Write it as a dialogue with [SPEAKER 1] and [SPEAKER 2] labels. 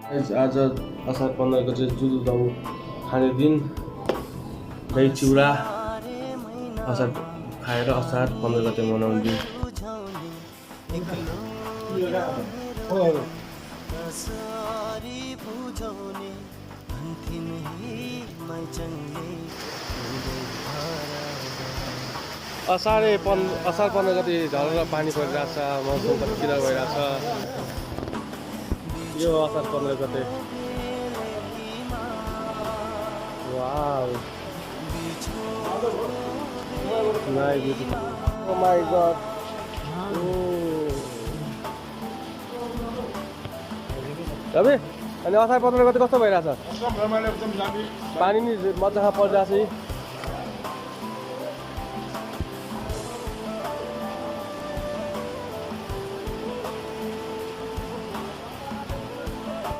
[SPEAKER 1] आज असार 15 गते जुलुदौ खाने दिन दही चिउरा असार खाएर असार 15 गते मनाउने दिन। असार 15 गते झरेर पानी परिरहेको छ, मौसम पनि क्लियर भइरहेको छ। यो असार 15 गते। Wow, nice beauty. Oh my god. Ravi, अनि असार 15 गते कस्तो भइरहेछ? पानी नि मजासँग परिरहेछ।